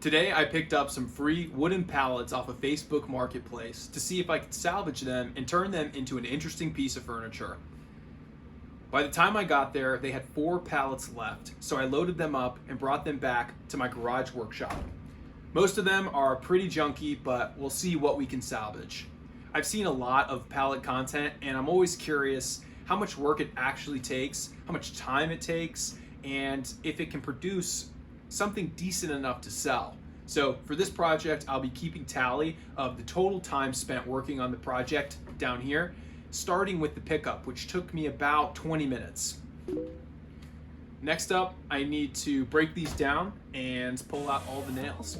Today I picked up some free wooden pallets off a Facebook marketplace to see if I could salvage them and turn them into an interesting piece of furniture. By the time I got there, they had 4 pallets left, so I loaded them up and brought them back to my garage workshop. Most of them are pretty junky, but we'll see what we can salvage. I've seen a lot of pallet content and I'm always curious how much work it actually takes, how much time it takes, and if it can produce something decent enough to sell. So for this project, I'll be keeping tally of the total time spent working on the project down here, starting with the pickup, which took me about 20 minutes. Next up, I need to break these down and pull out all the nails.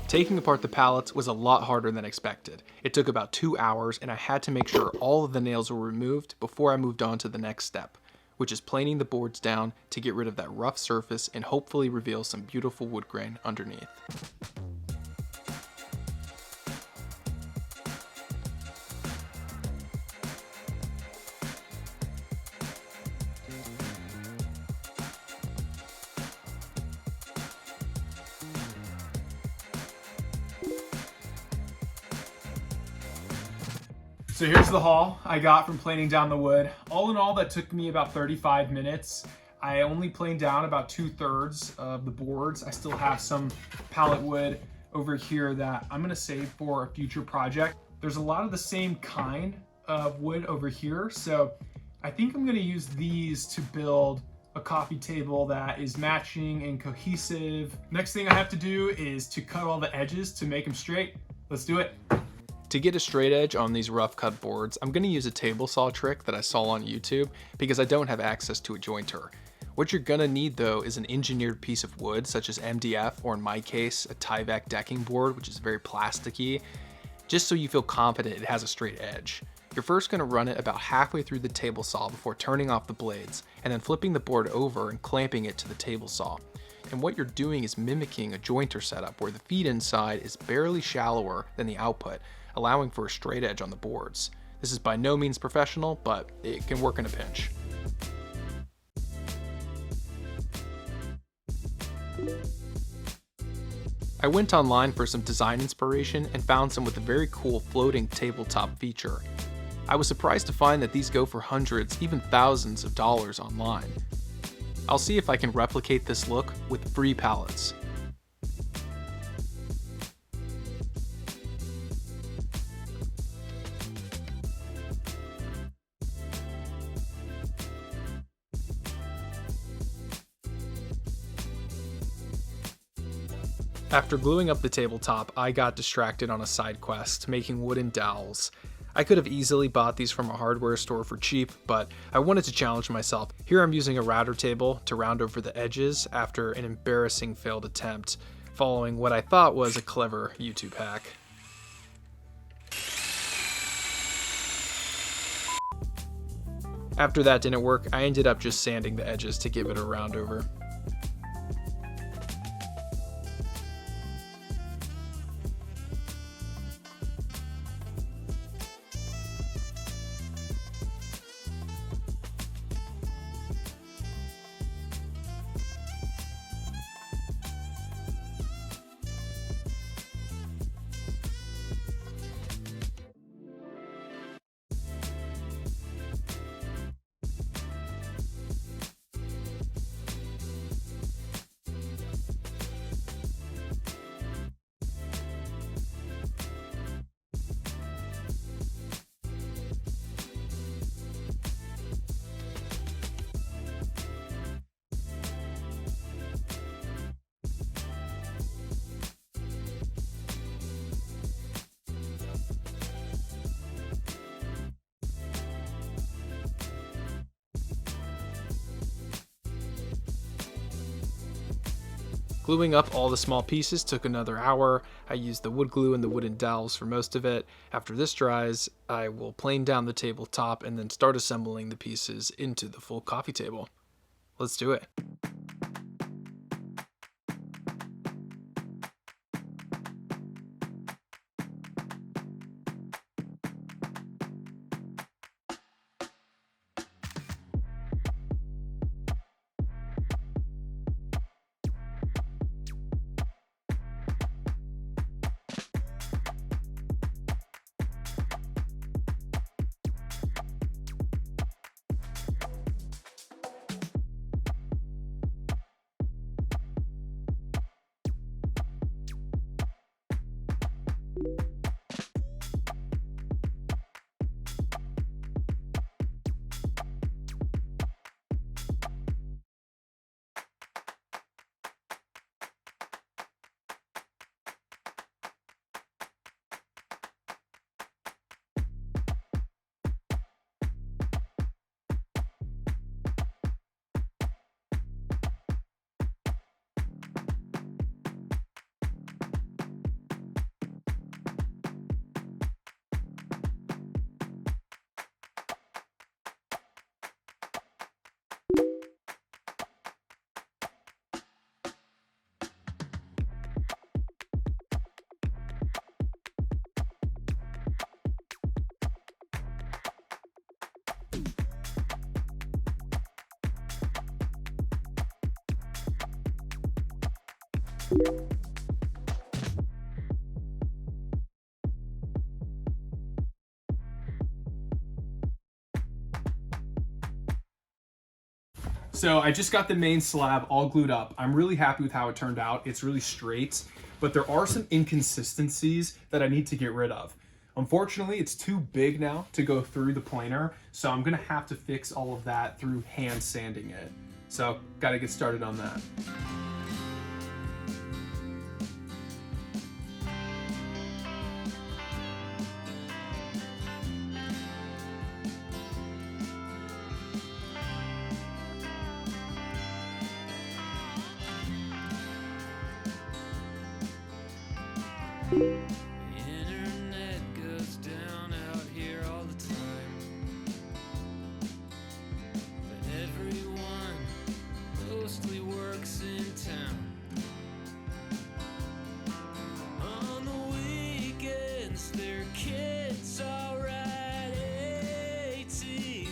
Taking apart the pallets was a lot harder than expected. It took about 2 hours and I had to make sure all of the nails were removed before I moved on to the next step, which is planing the boards down to get rid of that rough surface and hopefully reveal some beautiful wood grain underneath. So here's the haul I got from planing down the wood. All in all, that took me about 35 minutes. I only planed down about 2/3 of the boards. I still have some pallet wood over here that I'm gonna save for a future project. There's a lot of the same kind of wood over here, so I think I'm gonna use these to build a coffee table that is matching and cohesive. Next thing I have to do is to cut all the edges to make them straight. Let's do it. To get a straight edge on these rough cut boards, I'm going to use a table saw trick that I saw on YouTube because I don't have access to a jointer. What you're going to need though is an engineered piece of wood such as MDF, or in my case a Tyvek decking board, which is very plasticky, just so you feel confident it has a straight edge. You're first going to run it about halfway through the table saw before turning off the blades, and then flipping the board over and clamping it to the table saw. And what you're doing is mimicking a jointer setup where the feed inside is barely shallower than the output, allowing for a straight edge on the boards. This is by no means professional, but it can work in a pinch. I went online for some design inspiration and found some with a very cool floating tabletop feature. I was surprised to find that these go for hundreds, even thousands of dollars online. I'll see if I can replicate this look with free pallets. After gluing up the tabletop, I got distracted on a side quest, making wooden dowels. I could have easily bought these from a hardware store for cheap, but I wanted to challenge myself. Here I'm using a router table to round over the edges after an embarrassing failed attempt, following what I thought was a clever YouTube hack. After that didn't work, I ended up just sanding the edges to give it a round over. Gluing up all the small pieces took another hour. I used the wood glue and the wooden dowels for most of it. After this dries, I will plane down the tabletop and then start assembling the pieces into the full coffee table. Let's do it. So I just got the main slab all glued up. I'm really happy with how it turned out. It's really straight, but there are some inconsistencies that I need to get rid of. Unfortunately, it's too big now to go through the planer, so I'm gonna have to fix all of that through hand sanding it. So gotta get started on that. Internet goes down out here all the time, but everyone mostly works in town. On the weekends, their kids all ride ATVs.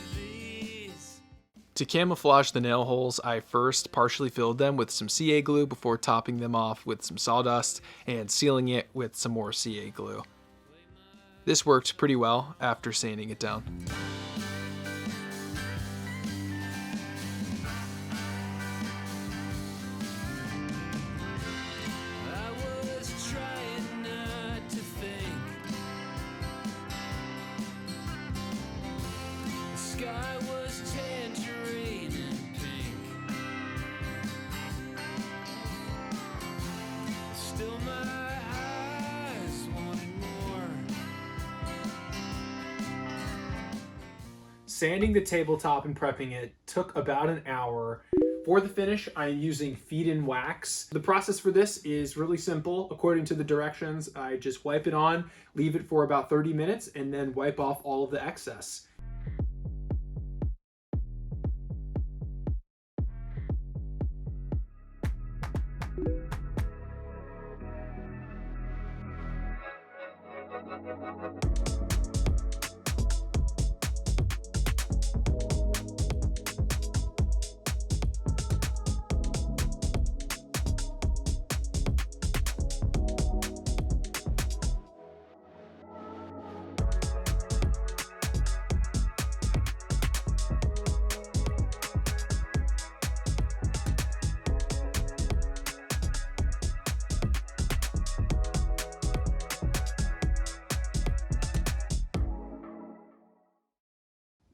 To camouflage the nail holes, I first partially filled them with some CA glue before topping them off with some sawdust and sealing it with some more CA glue. This worked pretty well after sanding it down. I was trying not to think. The sky was tangerine and pink. Still my eyes wanted more. Sanding the tabletop and prepping it took about an hour. For the finish, I'm using feed-in wax. The process for this is really simple. According to the directions, I just wipe it on, leave it for about 30 minutes, and then wipe off all of the excess.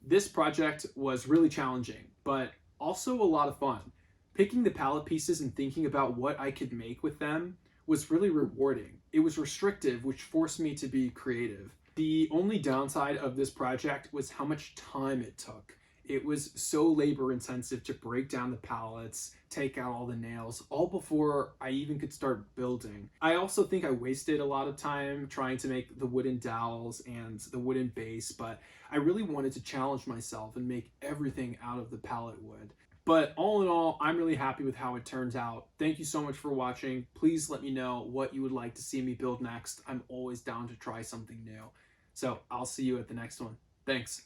This project was really challenging, but also a lot of fun. Picking the pallet pieces and thinking about what I could make with them was really rewarding. It was restrictive, which forced me to be creative. The only downside of this project was how much time it took. It was so labor intensive to break down the pallets, take out all the nails, all before I even could start building. I also think I wasted a lot of time trying to make the wooden dowels and the wooden base, but I really wanted to challenge myself and make everything out of the pallet wood. But all in all, I'm really happy with how it turns out. Thank you so much for watching. Please let me know what you would like to see me build next. I'm always down to try something new. So I'll see you at the next one. Thanks.